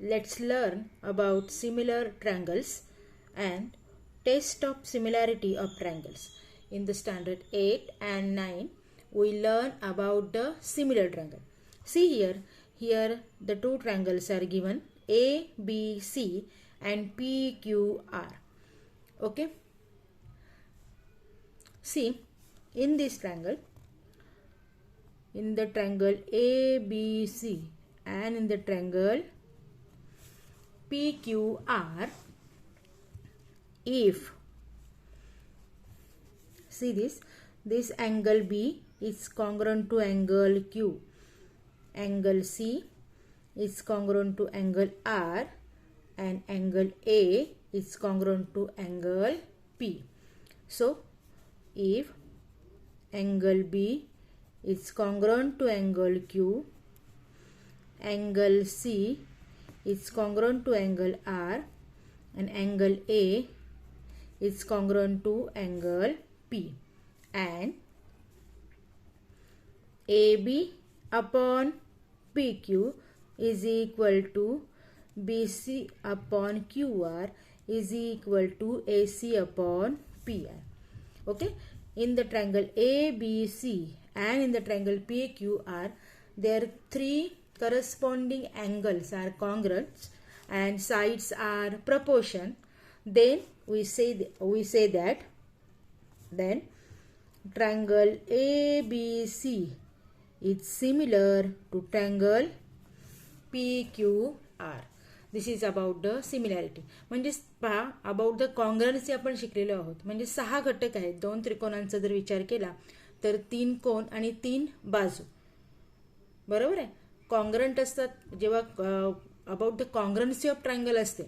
let's learn about similar triangles and test of similarity of triangles. In the standard 8 and 9, we learn about the similar triangle. See here the two triangles are given ABC and PQR. Okay. See, in this triangle, in the triangle ABC and in the triangle PQR, if see this angle B is congruent to angle Q, angle C is congruent to angle R, and angle A is congruent to angle P. So if angle B is congruent to angle Q, angle C is congruent to angle R, and angle A is congruent to angle P, and AB upon PQ is equal to BC upon QR is equal to AC upon PR. Okay, in the triangle ABC and in the triangle PQR, their three corresponding angles are congruent and sides are proportion. Then we say that then triangle ABC is similar to triangle PQR. This is about the similarity. म्हणजे पहा, about the कॉन्ग्रन्सी आपण शिकलेलो आहोत. म्हणजे 6 घटक आहेत. 2 त्रिकोणांचा जर विचार केला तर 3 कोन आणि 3 बाजू. बरोबर आहे. कॉन्ग्रंट असतात. जेव्हा अबाउट द कॉन्ग्रन्सी ऑफ ट्रायंगल असते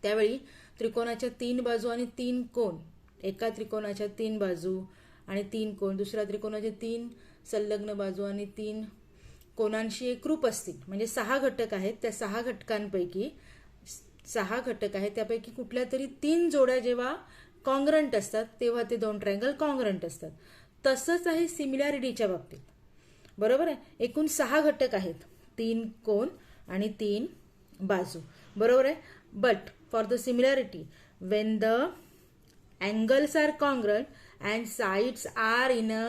त्यावेळी त्रिकोणाच्या 3 बाजू आणि 3 कोन, एका त्रिकोणाच्या 3 बाजू आणि 3 कोन, दुसऱ्या त्रिकोणाच्या 3 संलग्न बाजू आणि 3 कोनांशी एकरूप असतील. म्हणजे 6 घटक आहेत. त्या 6 घटकांपैकी 6 घटक आहेत त्यापैकी कुठल्या तरी 3 जोड्या जेव्हा कॉन्ग्रंट असतात तेव्हा ते 2 ट्रायंगल कॉन्ग्रंट असतात. तसंच आहे सिमिलॅरिटीच्या बाबतीत. बरोबर आहे. एकूण 6 घटक आहेत. 3 कोन आणि 3 बाजू. बरोबर आहे. But for the similarity when the angles are congruent and sides are in a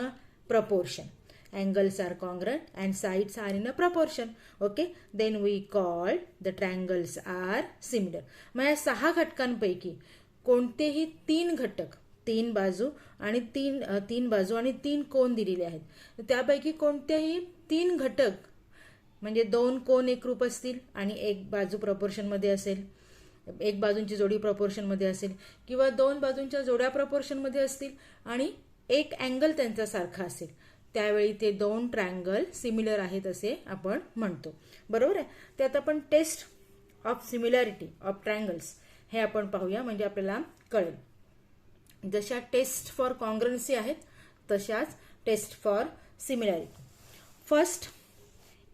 proportion, angles are congruent and sides are in a proportion, okay, then we call the triangles are similar. मग या 6 घटकांपैकी कोणतेही 3 घटक, 3 बाजू आणि 3 बाजू आणि 3 कोन दिलेले आहेत. त्यापैकी कोणतेही 3 घटक म्हणजे 2 कोन एकरूप असतील आणि एक बाजू प्रपोर्शन मध्ये असेल, एक बाजूंची जोडी प्रपोर्शन मध्ये असेल, किंवा 2 बाजूंच्या जोड्या प्रपोर्शन मध्ये असतील आणि एक अँगल त्यांचा सारखा असेल, त्यावेळी ते 2 ट्रायंगल सिमिलर आहेत असे आपण म्हणतो. बरोबर आहे. त्यात आपण test of similarity of triangles हे आपण पाहूया, म्हणजे आपल्याला कळेल. जशा टेस्ट फॉर कॉन्ग्रन्सी आहेत तशाच test for similarity. First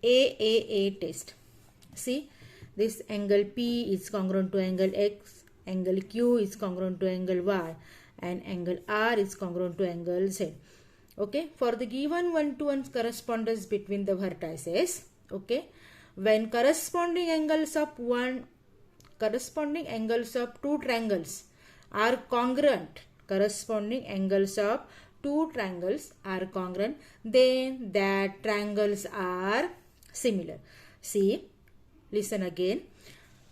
AAA test. See, this angle P is congruent to angle X, angle Q is congruent to angle Y, and angle R is congruent to angle Z. Okay, for the given one-to-one correspondence between the vertices, okay, when corresponding angles of two triangles are congruent, corresponding angles of two triangles are congruent, then that triangles are similar. See, listen again.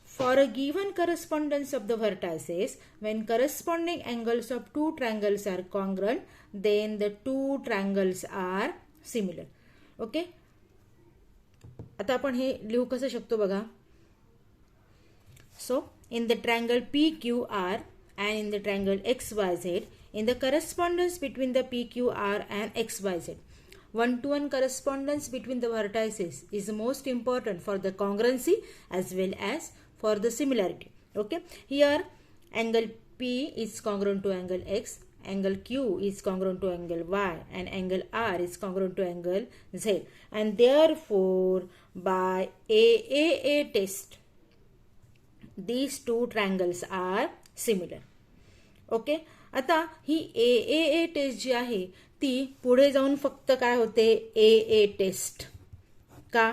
For a given correspondence of the vertices, when corresponding angles of two triangles are congruent, then the two triangles are similar. Okay? आता आपण हे लिहू कसं शकतो बघा. So, in the triangle PQR and in the triangle XYZ, in the correspondence between the PQR and XYZ, one-to-one correspondence between the vertices is most important for the congruency as well as for the similarity. Okay, here angle P is congruent to angle X, angle Q is congruent to angle Y, and angle R is congruent to angle Z, and therefore by AAA test these two triangles are similar. Okay, आता ही AAA taste जी आहे ती पुढे जाऊन फक्त काय होते, AA taste. का?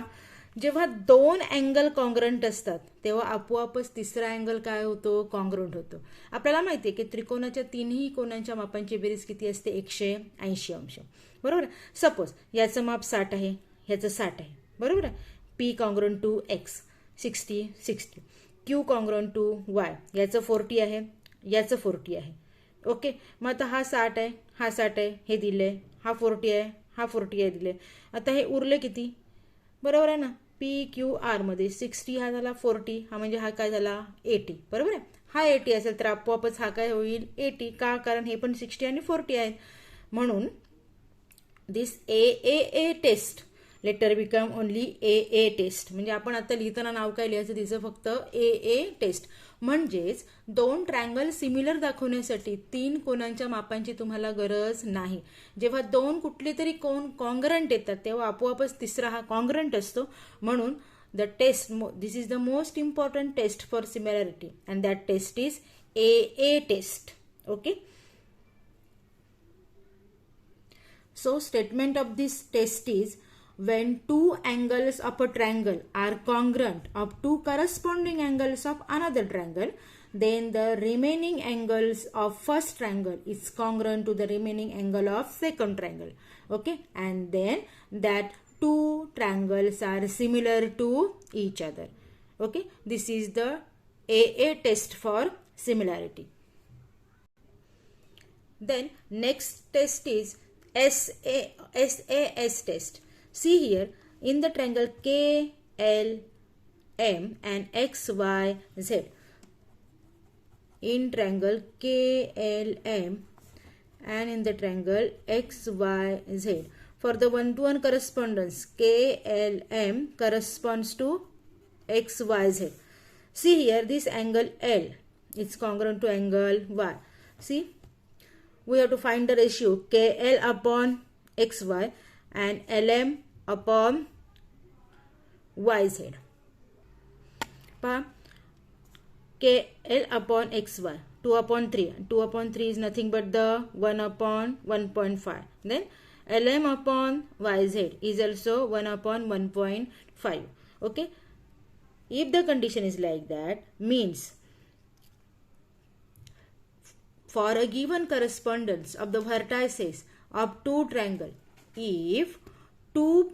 जेव्हा दोन अँगल कॉन्ग्रंट असतात तेव्हा आपोआपच तिसरा अँगल काय होतो, कॉन्ग्रंट होतो. आपल्याला माहिती आहे की त्रिकोणाच्या तिन्ही कोणांच्या मापांची बेरीज किती असते, 180 अंश. बरोबर. सपोज याचं माप 60 आहे, ह्याचं 60 आहे. बरोबर आहे. P congruent to X 60. Q congruent to Y, याचं 40 आहे, याचं 40 आहे. ओके. मग आता हा 60 आहे, हा 60 आहे, हे दिले. हा 40 आहे, हा 40 आहे दिले. आता हे उरले किती, बरोबर आहे ना. पी क्यू आर मध्ये 60 हा झाला 40, हा म्हणजे हा काय झाला 80. बरोबर आहे. हा 80 असेल तर आपोआपच हा काय होईल 80. का, कारण हे पण 60 आणि 40 आहेत. म्हणून दिस ए टेस्ट लेटर बिकम ओनली ए टेस्ट. म्हणजे आपण आता लिहिताना नाव काय लिहायचं, तिचं फक्त ए टेस्ट. म्हणजेच दोन ट्रँगल सिमिलर दाखवण्यासाठी तीन कोणांच्या मापांची तुम्हाला गरज नाही. जेव्हा दोन कुठले तरी कोण कॉन्ग्रंट येतात तेव्हा आपोआपच तिसरा हा कॉन्ग्रंट असतो. म्हणून the test, this is the most important test for similarity and that test is a test. Okay. So statement of this test is when two angles of a triangle are congruent of two corresponding angles of another triangle, then the remaining angles of first triangle is congruent to the remaining angle of second triangle. Okay, and then that two triangles are similar to each other. Okay, this is the AA test for similarity. Then next test is SAS test. See here, in the triangle KLM and XYZ, in triangle KLM and in the triangle XYZ, for the one-to-one correspondence, KLM corresponds to XYZ. See here, this angle L is congruent to angle Y. See, we have to find the ratio KL upon XY and LM upon YZ. पहा, KL upon XY 2 upon 3. 2 upon 3 is nothing but the 1 upon 1.5. Then LM upon YZ is also 1 upon 1.5. Okay. If the condition is like that, means for a given correspondence of the vertices of two triangle, if two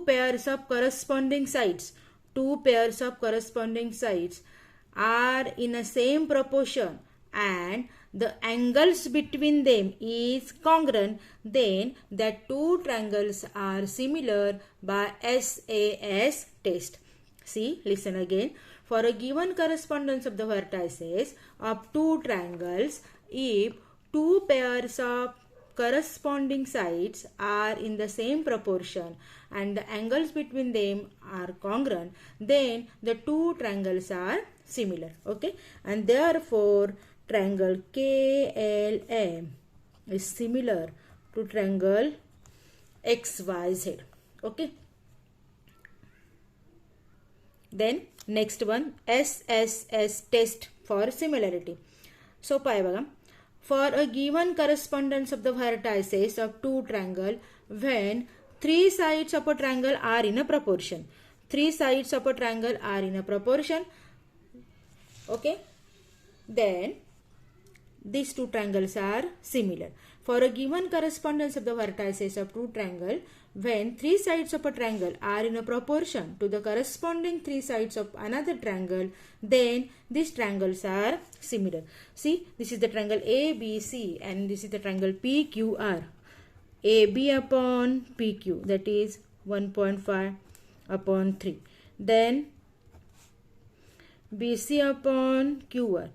pairs of corresponding sides are in a same proportion and the angles between them is congruent, then that two triangles are similar by SAS test. See, listen again. For a given correspondence of the vertices of two triangles, if two pairs of corresponding sides are in the same proportion and the angles between them are congruent, then the two triangles are similar. Okay, and therefore triangle KLM is similar to triangle XYZ. Okay. Then next one, SSS test for similarity. So पाय बघा, for a given correspondence of the vertices of two triangle, when three sides of a triangle are in a proportion, okay, then these two triangles are similar. For a given correspondence of the vertices of two triangle, when three sides of a triangle are in a proportion to the corresponding three sides of another triangle, then these triangles are similar. See, this is the triangle ABC and this is the triangle PQR. AB upon PQ, that is 1.5 upon 3. Then BC upon QR.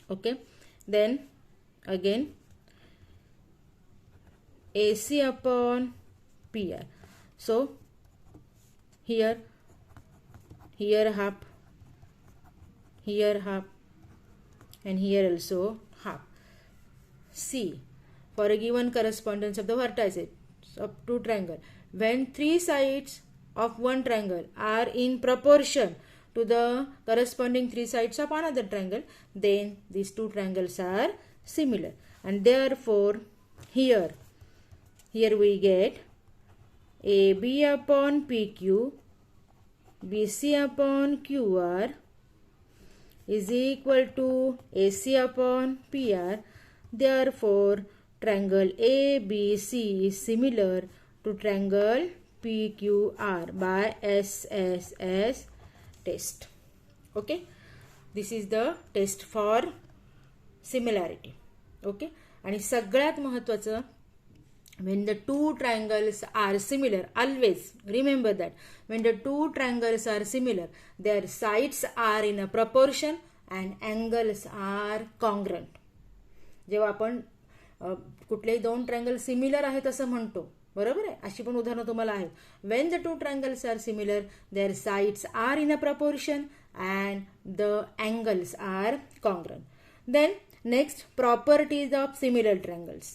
Okay, then again AC upon PR. So here half, here half, and here also half. C, for a given correspondence of the vertices of two triangle, when three sides of one triangle are in proportion to the corresponding three sides of another triangle, then these two triangles are similar. And therefore here we get AB upon PQ, BC upon QR is equal to AC upon PR. Therefore, triangle ABC is similar to triangle PQR by SSS test. Okay, this is the test for similarity. Okay, आणि सगळ्यात महत्त्वाचं, when the two triangles are similar, always remember that when the two triangles are similar, their sides are in a proportion and angles are congruent. जेव्हा आपण कुठलेही दोन triangle similar आहेत असं म्हणतो, बरोबर आहे, अशी पण उदाहरणं तुम्हाला आहेत. when the two triangles are similar, their sides are in a proportion and the angles are congruent. Then next, properties of similar triangles.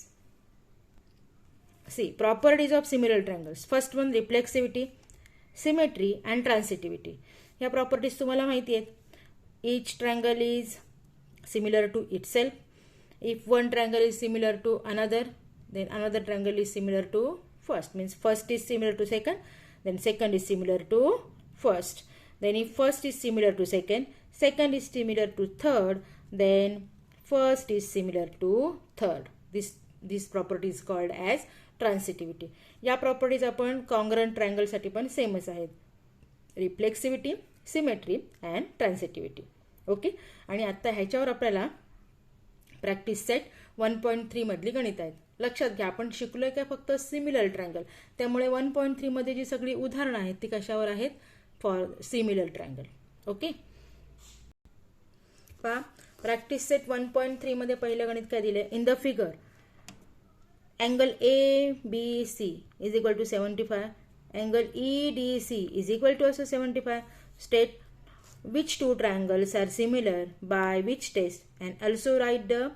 See, properties of similar triangles. First one, reflexivity, symmetry and transitivity. ह्या properties तुम्हाला माहिती आहेत. Each triangle is similar to itself. If one triangle is similar to another, then another triangle is similar to first. Means first is similar to second, then second is similar to first. Then if first is similar to second, second is similar to third, then first is similar to third. This property is called as transitivity. या properties आपण congruent triangle साठी पण सेमच आहेत. Reflexivity, symmetry and transitivity. Okay, आणि आता ह्याच्यावर आपल्याला प्रॅक्टिस सेट 1.3 मधली गणित आहेत. लक्षात घ्या, आपण शिकलोय का फक्त सिमिलर ट्रायंगल, त्यामुळे 1.3 मध्ये जी सगळी उदाहरणं आहेत ती कशावर आहेत, फॉर सिमिलर ट्रायंगल. ओके, पहा प्रॅक्टिस सेट 1.3 मध्ये पहिलं गणित काय दिले, in the figure angle ABC is equal to 75, angle EDC is equal to also 75. State which two triangles are similar by which test, and also write the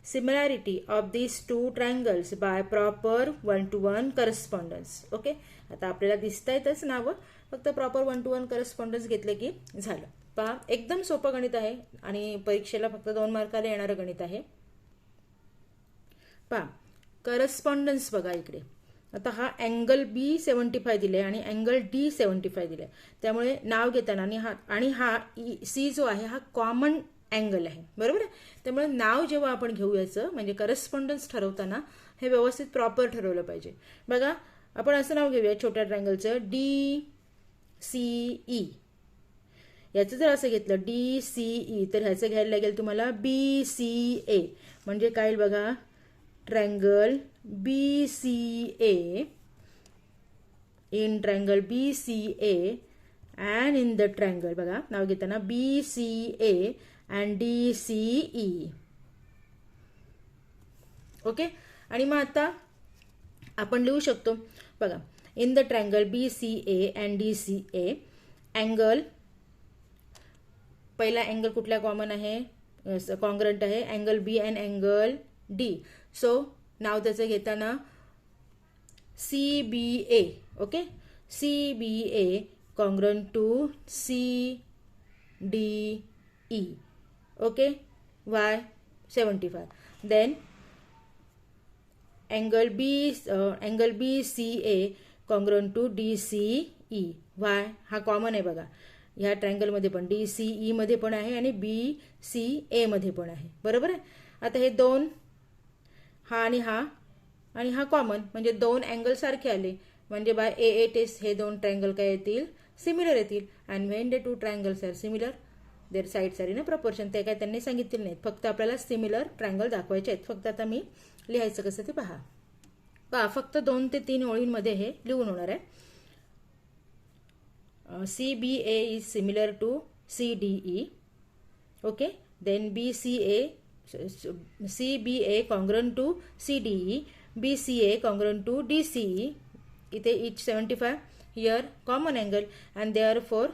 similarity of these two triangles by proper 1-to-1 correspondence. Okay, आता आपल्याला दिसतायतच नावं, फक्त proper 1-to-1 correspondence घेतले की झालं. पहा एकदम सोपं गणित आहे आणि परीक्षेला फक्त 2 मार्काला येणारं गणित आहे. पहा करस्पॉन्डन्स बघा इकडे. आता हा अँगल B75 दिले आणि अँगल D75 दिले, त्यामुळे नाव घेताना आणि हा C जो आहे हा कॉमन अँगल आहे, बरोबर आहे. त्यामुळे नाव जेव्हा आपण घेऊ याचं म्हणजे करस्पॉन्डन्स ठरवताना हे व्यवस्थित प्रॉपर ठरवलं पाहिजे. बघा आपण असं नाव घेऊया छोट्या ट्रायंगलचं DCE. याचं जर असं घेतलं DCE तर ह्याचं घ्यायला लागेल तुम्हाला BCA. म्हणजे काय येईल बघा, triangle BCA, in triangle BCA and in the triangle बघा नाव घेताना BCA and DCE. ओके, आणि मग आता आपण लिहू शकतो बघा, in the triangle BCA and DCA, angle पहिला अँगल कुठला कॉमन आहे, कॉन्ग्रंट आहे, angle B and angle D. So नाव त्याचं घेताना CBA. Okay, CBA congruent to CDE. Okay, Y 75. Then angle BCA congruent to DCE. Y हा common आहे बघा, ह्या ट्रायंगलमध्ये पण DCE मध्ये पण आहे आणि BCA मध्ये पण आहे, बरोबर आहे. आता हे दोन, हा आणि हा कॉमन, म्हणजे दोन अँगल सारखे आले, म्हणजे बाय AA टेस्ट हे दोन ट्रायंगल काय येतील, सिमिलर येतील. And when the two triangles are similar, their sides are in a proportion. ते काय त्यांनी सांगितले नाहीत, फक्त आपल्याला सिमिलर ट्रायंगल दाखवायचे आहेत. फक्त आता मी लिहायचं कसं ते पहा फक्त 2 ते 3 ओळींमध्ये हे लिहून होणार आहे. CBA is similar to CDE. Okay, then CBA congruent to CDE, BCA congruent to DCE. इथे each 75, here common angle, and therefore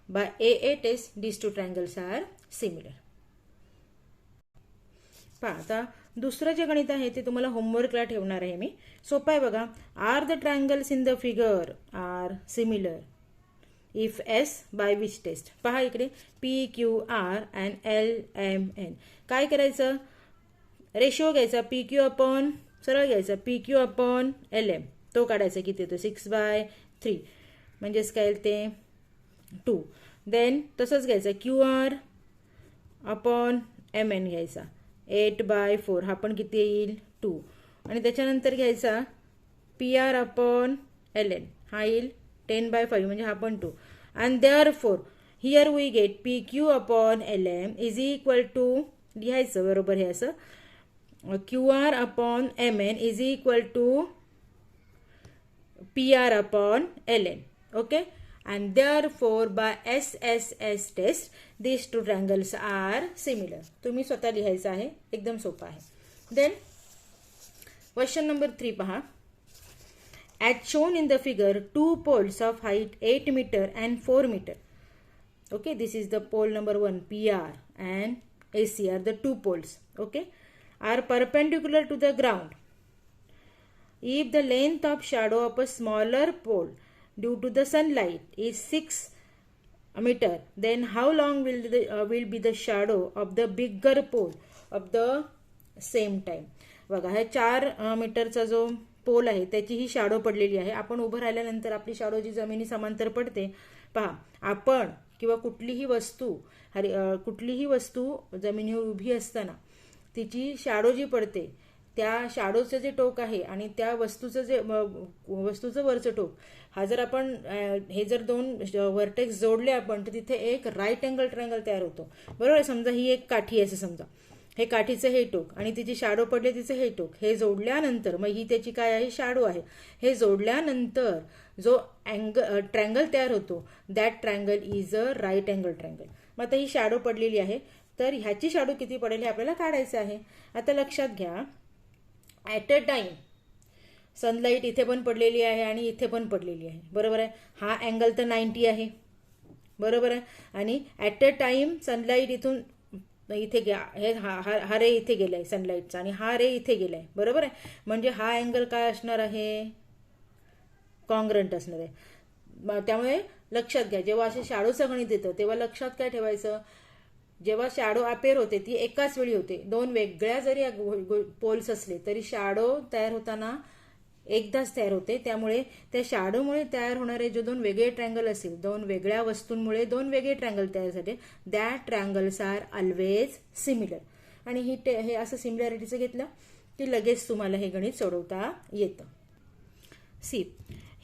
by AA test these two triangles are similar. पहा आता दुसरं जे गणित आहे ते तुम्हाला होमवर्कला ठेवणार आहे मी. सोपं आहे बघा. Are the triangles in the figure are similar if S by which test. पहा इकडे PQR अँड LMN. काय करायचं, रेशो घ्यायचा PQ अपॉन, सरळ घ्यायचा PQ अपॉन LM. तो काढायचा. किती येतो 6/3 म्हणजेच काय येईल ते 2. देन तसंच घ्यायचं QR अपॉन MN घ्यायचा 8/4 हा पण किती येईल 2. आणि त्याच्यानंतर घ्यायचा PR अपॉन LN हा येईल 10/5 म्हणजे हा पण 2. आणि therefore here we get PQ upon LM is equal to लिहायचं बरोबर हे असं QR upon MN is equal to PR upon LN. Okay, and therefore by SSS test these two triangles are similar. तुम्ही स्वतः लिहायचं आहे, एकदम सोपं आहे. Then question number 3 पहा. As shown in the figure, two poles of height 8 meter and 4 meter. Okay, this is the pole number 1 PR and AC are the two poles. Okay, are perpendicular to the ground. If the length of shadow of a smaller pole due to the sunlight is 6 meter, then how long will be the shadow of the bigger pole of the same time? बघा हे 4 मीटरचा जो pole आहे त्याची ही shadow पडलेली आहे. आपण उभं राहिल्यानंतर आपली शॅडो जी जमिनी समांतर पडते. पहा आपण किंवा कुठलीही वस्तू जमिनीवर उभी असताना तिची शॅडो जी पडते त्या शॅडोचं जे टोक आहे आणि त्या वस्तूचं वरचं टोक हा जर आपण हे जर दोन वर्टेक्स जोडले आपण तर तिथे एक राईट अँगल ट्रायंगल तयार होतो. बरोबर आहे. समजा ही एक काठी आहे असं समजा. हे काठीचं हे टोक आणि तिची शॅडो पडले तिचं हे टोक हे जोडल्यानंतर मग ही त्याची काय आहे शॅडो आहे. हे जोडल्यानंतर जो ट्रायंगल तयार होतो that triangle is a right angle triangle. मग आता ही शॅडो पडलेली आहे तर ह्याची शॅडो किती पडेल हे आपल्याला काढायचं आहे. आता लक्षात घ्या ॲट अ टाइम सनलाईट इथे पण पडलेली आहे आणि इथे पण पडलेली आहे. बरोबर आहे. हा अँगल तर 90 आहे. बरोबर आहे. आणि ॲट अ टाइम सनलाईट इथून इथे हे हा रे इथे गेलाय सनलाईटचा आणि हा रे इथे गेलाय. बरोबर आहे. म्हणजे हा अँगल काय असणार आहे कॉन्ग्रंट असणार आहे. त्यामुळे लक्षात घ्या जेव्हा असे शॅडोचं गणित येतं तेव्हा लक्षात काय ठेवायचं जेव्हा शॅडो अपेअर होते ती एकाच वेळी होते. दोन वेगळ्या जरी पोल्स असले तरी शॅडो तयार होताना एकदाच तयार होते. त्यामुळे त्या शॅडोमुळे तयार होणारे जे दोन वेगळे ट्रायंगल असेल दोन वेगळ्या वस्तूंमुळे दोन वेगळे ट्रायंगल तयार झाले that triangles are always similar. आणि हे असं सिमिलॅरिटीचं घेतलं की लगेच तुम्हाला हे गणित सोडवता येतं. See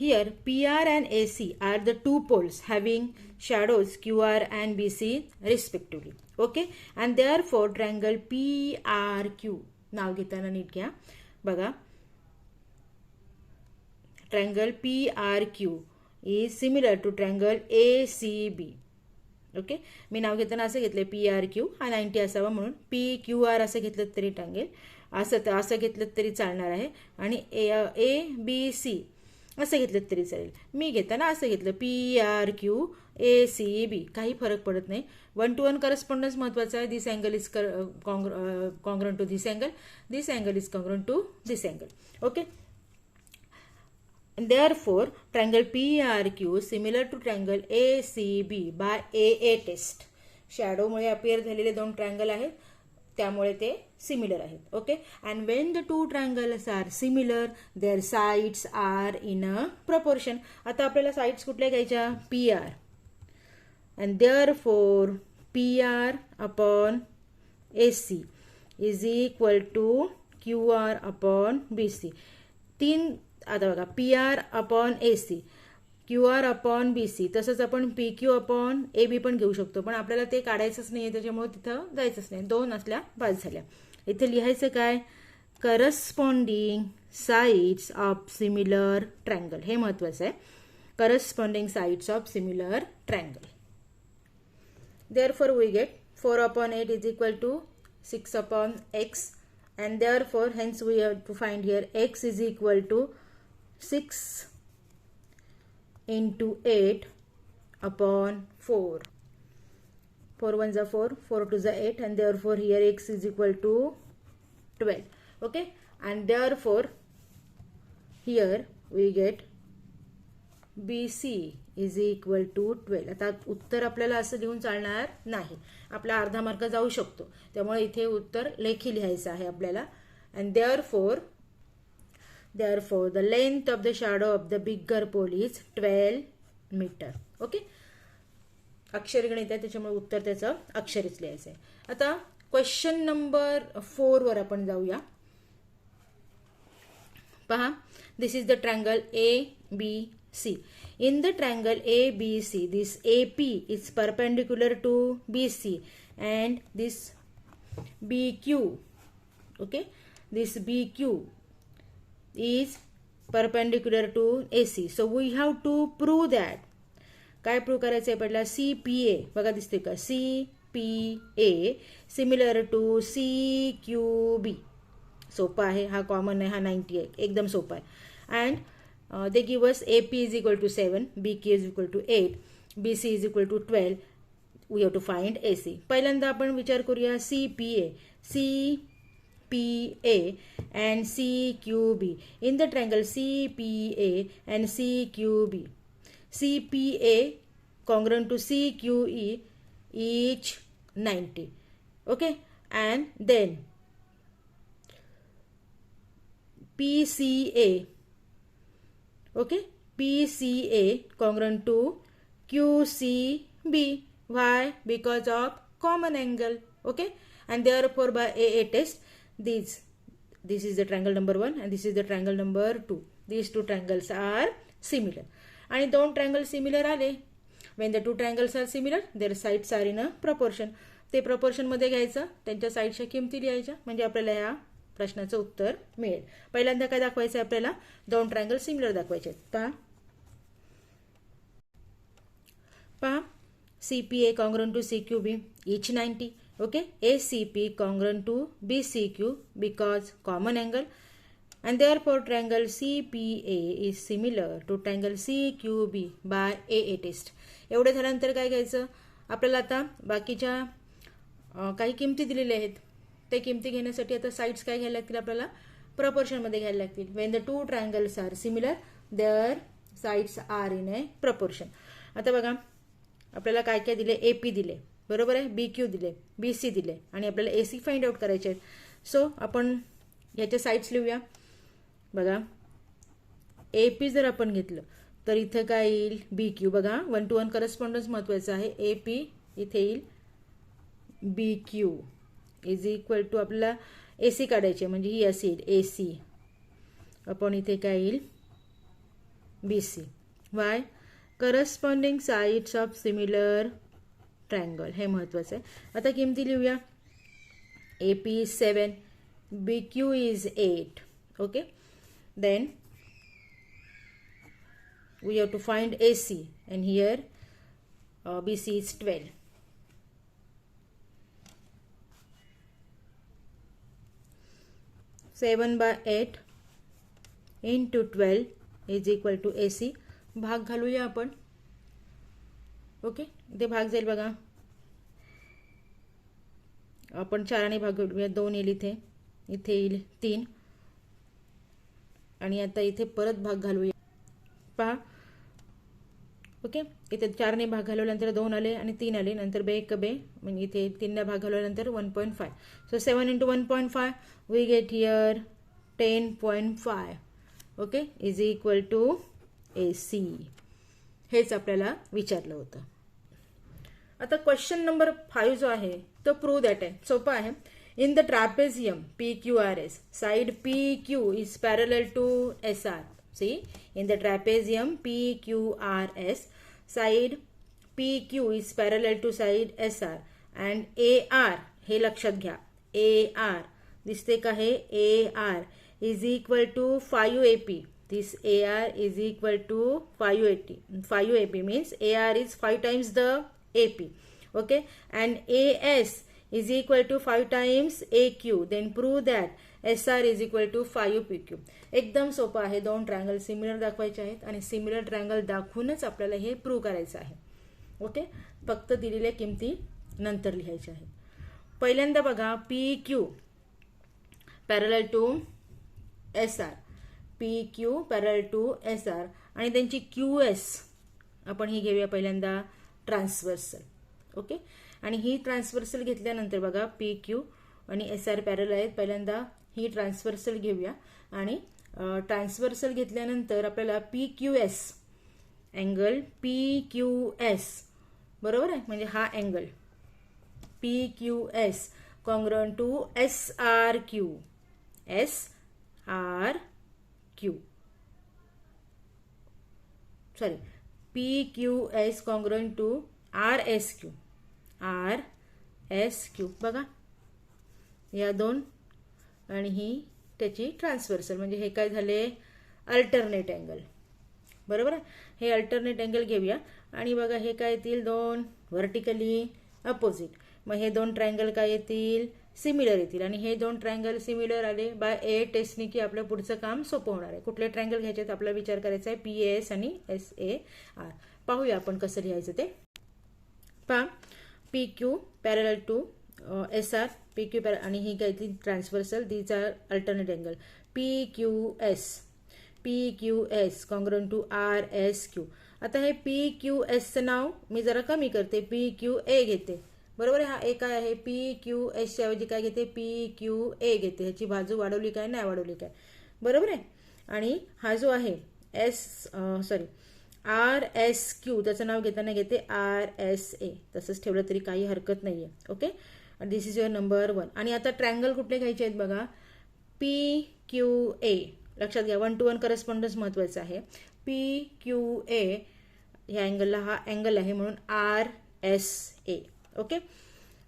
here PR and AC are the two poles having shadows QR and BC respectively. Okay, and therefore triangle PRQ नाव घेताना नीट घ्या बघा triangle PRQ is similar to triangle ACB. Okay मी नाव घेताना असं घेतलंय PRQ हा 90 असावा म्हणून PQR असं घेतलं तरी टांगेल असं घेतलं तरी चालणार आहे आणि ABC असं घेतलं तरी चालेल. मी घेताना असं घेतलं PRQ ACB काही फरक पडत नाही. 1-to-1 करस्पॉन्डन्स महत्वाचा आहे. This angle is congruent to this angle this angle is congruent to this angle. Okay therefore triangle PRQ similar to triangle ACB by AA test. शॅडोमुळे अपिअर झालेले दोन ट्रायंगल आहेत त्यामुळे ते सिमिलर आहेत. Okay and when the two triangles are similar their sides are in a proportion. आता आपल्याला sides कुठल्या घ्यायच्या PR and therefore PR upon AC is equal to QR upon BC. तीन आता बघा PR upon AC QR upon BC तसंच आपण PQ upon AB पण घेऊ शकतो पण आपल्याला ते काढायचंच नाही त्याच्यामुळे तिथं जायचंच नाही. दोन असल्या पास झाल्या. इथे लिहायचं काय corresponding sides of similar triangle हे महत्वाचं आहे. Corresponding sides of similar triangle. Therefore we get 4 upon 8 is equal to 6 upon x and therefore hence we have to find here x is equal to 6 into 8 upon 4. 4 1s are 4, 4 2s are 8 and therefore here x is equal to 12. Okay and therefore here we get BC is equal to 12. आता उत्तर आपल्याला असं लिहून चालणार नाही. आपला अर्धा mark जाऊ शकतो त्यामुळे इथे उत्तर लेखी लिहायचं आहे आपल्याला. and therefore Therefore, the length of the shadow of the bigger pole is 12 meter. Okay, अक्षरगणित आहे त्याच्यामुळे उत्तर त्याचं अक्षरीच लिहायचं आहे. आता क्वेश्चन नंबर 4 वर आपण जाऊया. पहा, this is the triangle ABC. In the triangle ABC, this AP is perpendicular to BC and this BQ, okay, this BQ is perpendicular to AC. So we have to prove that. काय prove करायचं आहे पहिला? CPA बघा दिसते का? CPA similar to CQB. सोपा आहे, हा कॉमन आहे, हा 90 आहे, एकदम सोपा आहे. And they give us AP is equal to 7, BQ is equal to 8, BC is equal to 12. We have to find AC. पहिल्यांदा आपण विचार करूया CPA and CQB. In the triangle CPA and CQB, CPA congruent to CQE each 90. Okay, and then PCA, okay, PCA congruent to QCB. Why? Because of common angle. Okay, and therefore by AA test, this is the triangle number 1 and this is the triangle number 2. These two triangles are similar. आणि दोन triangle similar आले. when the two triangles are similar, their sides are in a proportion. ते proportion मध्ये घ्यायचं, त्यांच्या साईडच्या किमती लिहायच्या, म्हणजे आपल्याला ह्या प्रश्नाचं उत्तर मिळेल. पहिल्यांदा काय दाखवायचं आपल्याला? दोन ट्रायंगल सिमिलर दाखवायचे. पहा CPA congruent to CQB each 90. Okay, ACP congruent to BCQ because common angle, and therefore triangle CPA is similar to triangle CQB by AA test. एवढे झाल्यानंतर काय घ्यायचं आपल्याला? आता बाकीच्या काही किमती दिलेल्या आहेत, ते किमती घेण्यासाठी आता साइड्स काय घ्यायला लागतील आपल्याला? प्रपोर्शन मध्ये घ्यायला लागतील. when the two triangles are similar, their sides are in a proportion. आता बघा आपल्याला काय काय दिले? AP दिले, बरोबर आहे, BQ दिले, BC दिले, आणि आपल्याला AC फाइंड आउट करायचे आहेत. सो आपण ह्याच्या साइड्स लिहूया. बघा AP जर आपण घेतलं तर इथं काय येईल? BQ. बघा 1 to 1 करस्पॉन्डन्स महत्वाचं आहे. AP इथे येईल BQ इज इक्वल टू आपल्याला AC काढायचे, म्हणजे ही अशी येईल AC आपण इथे काय येईल? BC. Y? Corresponding sides of similar triangle, हे महत्वाचं आहे. आता किमती लिहूया. AP is 7, BQ is 8. Okay, then we have to find AC, and here BC is 12. Seven by 8 into 12 is equal to AC. भाग घालूया आपण. ओके, इथे भाग जाईल बघा. आपण 4ने भाग घालूया. 2 येईल इथे, इथे येईल 3, आणि आता इथे परत भाग घालूया. पहा, ओके, इथे 4ने भाग घालवल्यानंतर 2 आले आणि 3 आले, नंतर बे एक बे, म्हणजे इथे 3ने भाग घालवल्यानंतर 1.5. So 7 into 1.5 we get here 10.5. Okay, is equal to AC. हेच आपल्याला विचारलं होतं. आता क्वेश्चन नंबर 5 जो आहे तो प्रूव्ह दॅट आहे. सोपा आहे. In the trapezium PQRS, side PQ is parallel to SR. See, in the trapezium PQRS, side PQ is parallel to side SR, and AR, हे लक्षात घ्या, AR दिसते का? हे AR is equal to 5AP. This AR is equal to 580. 5AP means AR is 5 times the AP. Okay, and AS is equal to 5 times AQ. Then prove that SR is equal to 5PQ. एकदम सोपं आहे. दोन triangle similar दाखवायचे आहेत आणि similar triangle दाखवूनच आपल्याला हे prove करायचं आहे. ओके, फक्त दिलेल्या किमती नंतर लिहायच्या आहेत. पहिल्यांदा बघा PQ parallel to SR, PQ parallel to SR, आणि त्यांची QS आपण ही घेऊया पहिल्यांदा ट्रान्सव्हर्सल. ओके, आणि ही ट्रान्सव्हर्सल घेतल्यानंतर बघा PQ आणि SR पॅरलल आहेत. पहिल्यांदा ही ट्रान्सव्हर्सल घेऊया आणि ट्रान्सव्हर्सल घेतल्यानंतर आपल्याला PQS अँगल PQS बरोबर आहे, म्हणजे हा angle PQS congruent to SRQ sorry PQS congruent to RSQ बघा या दोन आणि ही त्याची ट्रान्सव्हर्सल, म्हणजे हे काय झाले अल्टरनेट अँगल बरोबर आहे. हे अल्टरनेट अँगल घेऊया आणि बघा हे काय येतील दोन व्हर्टिकली अपोजिट, मग हे दोन ट्रायंगल काय येतील सिमिलर येतील आणि हे दोन ट्रायंगल सिमिलर आले बाय ए टेस्टने की आपलं पुढचं काम सोपं होणार आहे. कुठले ट्रायंगल घ्यायचे आपला विचार करायचा आहे PAS आणि SAR. पाहूया आपण कसं लिहायचं ते. पहा PQ parallel to SR PQ आणि ही काय ती transversal these are alternate angle PQS congruent to RSQ. आता हे PQSचं नाव मी जरा कमी करते, PQA घेते बरोबर आहे. हा ए काय आहे PQS च्या ऐवजी काय घेते PQA घेते. ह्याची बाजू वाढवली काय नाही वाढवली काय बरोबर आहे. आणि हा जो आहे RSQ त्याचं नाव घेताना घेते RSA, तसंच ठेवलं तरी काही हरकत नाही आहे. Okay, this is your number 1. आणि आता ट्रायंगल कुठले घ्यायचे आहेत बघा PQA, लक्षात घ्या 1 to 1 करस्पॉन्डन्स महत्वाचं आहे. PQA ह्या अँगलला हा अँगल आहे म्हणून RSA. ओके,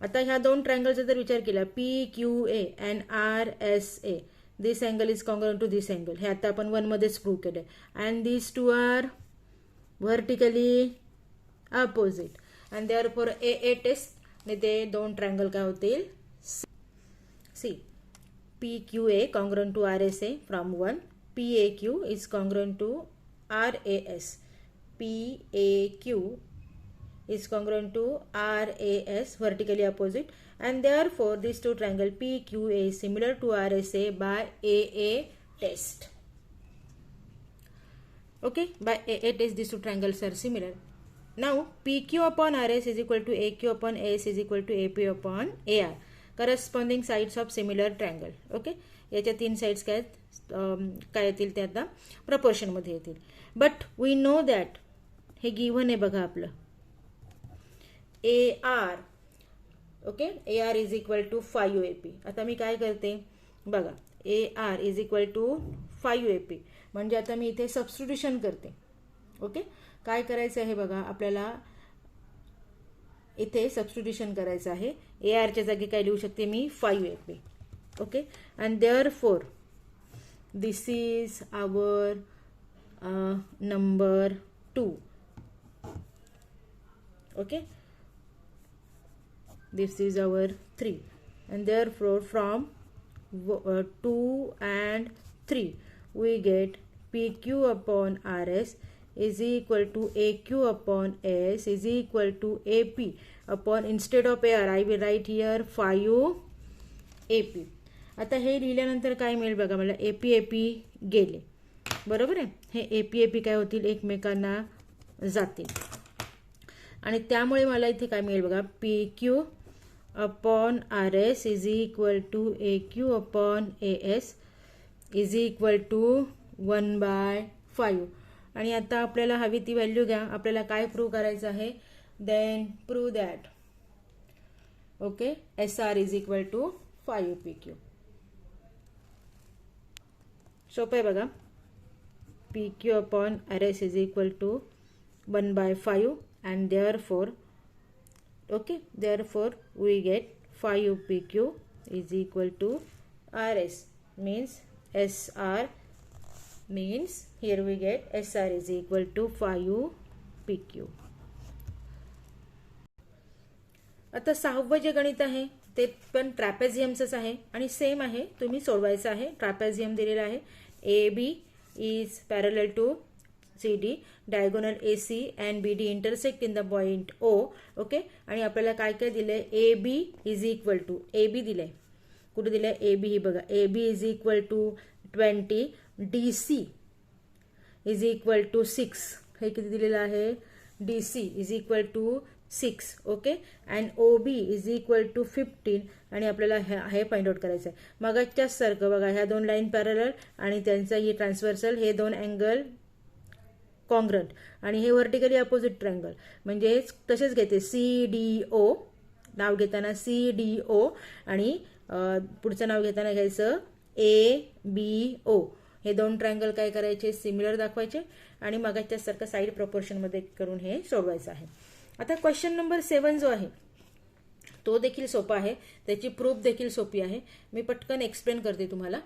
आता ह्या दोन ट्रायंगलचा जर विचार केला PQA and RSA, this angle is congruent to this angle, हे आता आपण 1 मध्येच प्रूव्ह केलंय. And this two are vertically opposite and therefore AA test ने ते दोन ट्रायंगल काय होतील see PQA congruent to RSA from 1, PAQ is congruent to RAS, PAQ is congruent to RAS vertically opposite, and therefore these two triangle PQA is similar to RSA by AA test. Okay, by AA test these two triangles are similar. Now PQ upon RS is equal to AQ upon AS is equal to AP upon AR. Corresponding sides of similar triangle. Okay, याच्या 3 sides काय येतील ते आता प्रपोर्शनमध्ये येतील. But we know that हे given आहे बघा आपलं AR. Okay, AR is equal to 5 AP. आता मी काय करते बघा AR is equal to 5 AP, म्हणजे आता मी इथे सबस्टिट्यूशन करते. ओके, काय करायचं आहे बघा आपल्याला इथे सबस्टिट्यूशन करायचं आहे. ARच्या जागी काय लिहू शकते मी 5 AP. Okay, and therefore this is our number 2. Okay, this is our 3 and therefore from 2 and 3 we get PQ upon RS is equal to AQ upon AS is equal to AP upon, instead of AR I will write here 5 AP. आता हे लिहिल्यानंतर काय मिळेल बघा मला AP गेले बरोबर आहे. हे AP काय होतील एकमेकांना जातील आणि त्यामुळे मला इथे काय मिळेल बघा PQ upon RS is equal to AQ upon AS is equal to 1/5. आणि आता आपल्याला हवी ती व्हॅल्यू घ्या. आपल्याला काय प्रूव्ह करायचं आहे then prove that okay SR is equal to 5 PQ. सोपं आहे बघा. PQ upon RS is equal to 1/5 and therefore we get 5 PQ is equal to RS means SR means here we get SR is equal to 5 PQ. आता 6वं जे गणित आहे ते पण ट्रॅपेझियमचंच आहे आणि सेम आहे, तुम्ही सोडवायचं आहे. ट्रॅपेझियम दिलेला आहे AB is parallel to CD, diagonal AC and BD intersect in the point O. Okay, आणि आपल्याला काय काय दिलंय AB is equal to AB दिलंय. कुठे दिलंय AB ही बघा AB is equal to 20, DC is equal to 6. हे किती दिलेलं आहे DC is equal to 6. Okay. And O B is equal to 15. आणि आपल्याला हे फाइंड आउट करायचं आहे. मगाच्याच सारखं बघा, ह्या दोन लाईन पॅरलल आणि त्यांचा ही ट्रान्सव्हर्सल, हे दोन अँगल कॉन्ग्रंट आणि हे व्हर्टिकली अपोजिट ट्रायंगल. म्हणजे तसेच घेते CDO, नाव घेताना CDO आणि पुढचं नाव घेताना घ्यायचं ABO. हे दोन ट्रायंगल काय करायचे, सिमिलर दाखवायचे आणि मगाच्यासारखं साईड प्रपोर्शनमध्ये करून हे सोडवायचं आहे. आता क्वेश्चन नंबर 7 जो आहे तो देखील सोपा आहे, त्याची प्रूफ देखील सोपी आहे. मी पटकन एक्सप्लेन करते तुम्हाला.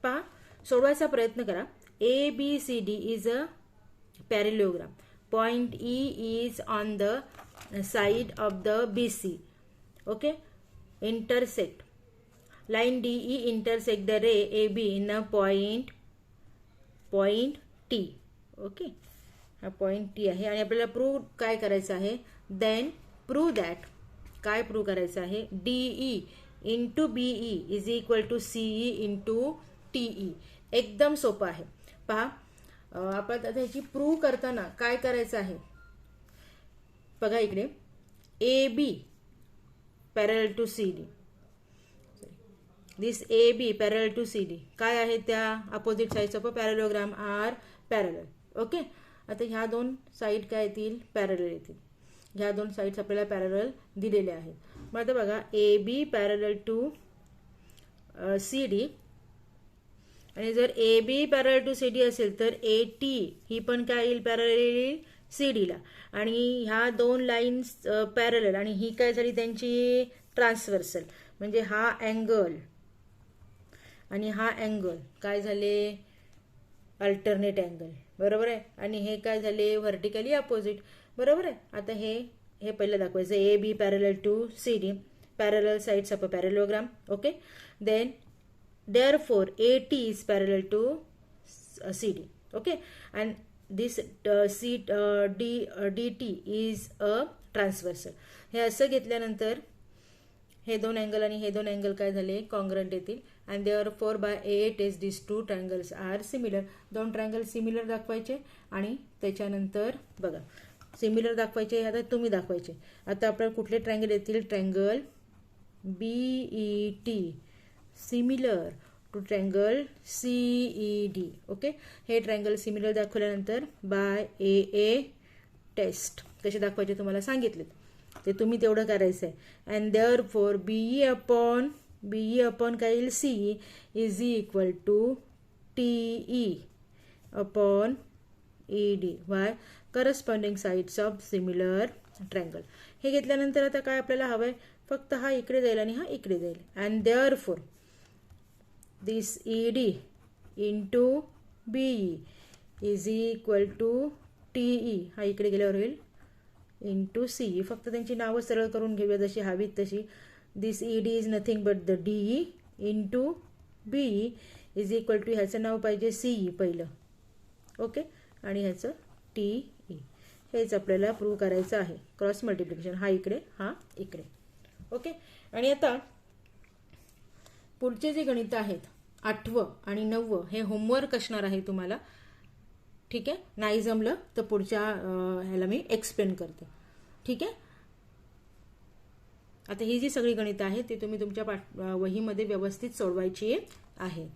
पहा, सोडवायचा प्रयत्न करा. ABCD is a parallelogram. Point E is on the side of the BC. Okay. Intersect. Line DE intersect the ray AB in a point T. Okay. हा पॉइंट T आहे आणि आपल्याला प्रूव्ह काय करायचं आहे. देन प्रूव्ह दॅट, काय prove करायचं आहे, DE into BE is equal to CE into TE. एकदम सोपं आहे. पहा, आपण आता ह्याची प्रूव्ह करताना काय करायचं आहे, बघा इकडे AB parallel to CD, this AB parallel to CD काय आहे, त्या opposite sides of a parallelogram are parallel. Okay. आता ह्या दोन साईड काय येतील, पॅरलल येतील. ह्या दोन साईड्स आपल्याला पॅरलल दिलेल्या आहेत. मग आता बघा, AB पॅरलल टू CD आणि जर AB पॅरलल टू CD असेल तर AT ही पण काय येईल, पॅरलल येईल CD ला. आणि ह्या दोन लाईन्स पॅरलल आणि ही काय झाली त्यांची ट्रान्सव्हर्सल. म्हणजे हा अँगल आणि हा अँगल काय झाले, अल्टरनेट अँगल. बरोबर आहे. आणि हे काय झाले, व्हर्टिकली अपोजिट. बरोबर आहे. आता हे पहिलं दाखवायचं, AB parallel to CD, parallel sides of a parallelogram. Okay. Then therefore AT is parallel to CD. Okay. And this DT is a transversal. हे असं घेतल्यानंतर हे दोन अँगल आणि हे दोन अँगल काय झाले, कॉन्ग्रंट येतील. and therefore by A test these two triangles are similar. दोन ट्रायंगल सिमिलर दाखवायचे आणि त्याच्यानंतर बघा सिमिलर दाखवायचे, आता तुम्ही दाखवायचे. आता आपल्याला कुठले ट्रायंगल येतील, triangle BET similar to triangle CED. Okay. हे ट्रायंगल सिमिलर दाखवल्यानंतर बाय AA टेस्ट कसे दाखवायचे तुम्हाला सांगितले, ते तुम्ही तेवढं करायचं आहे. अँड देअरफॉर BE अपॉन काय येईल, CE is equal to TE upon ED. Why, corresponding sides of similar triangle. हे घेतल्यानंतर आता काय आपल्याला हवं आहे, फक्त हा इकडे जाईल आणि हा इकडे जाईल. And therefore this ED into BE is equal to TE, हा इकडे गेल्यावर होईल, इंटू CE. फक्त त्यांची नावं सरळ करून घेऊया जशी हवीत तशी. This ED is nothing but the DE into BE is equal to, ह्याचं नाव पाहिजे CE पहिलं. ओके. आणि ह्याचं TE. हेच आपल्याला प्रूव्ह करायचं आहे, क्रॉस मल्टिप्लिकेशन. हा इकडे, हा इकडे. ओके. आणि आता पुढचे जे गणित आहेत 8वं आणि 9वं हे होमवर्क असणार आहे तुम्हाला. ठीक आहे. नाही जमलं तर पुढच्या ह्याला मी एक्सप्लेन करते. ठीक आहे. आता ही जी सगळी गणितं आहेत ती तुम्ही तुमच्या वहीमध्ये व्यवस्थित सोडवायची आहेत.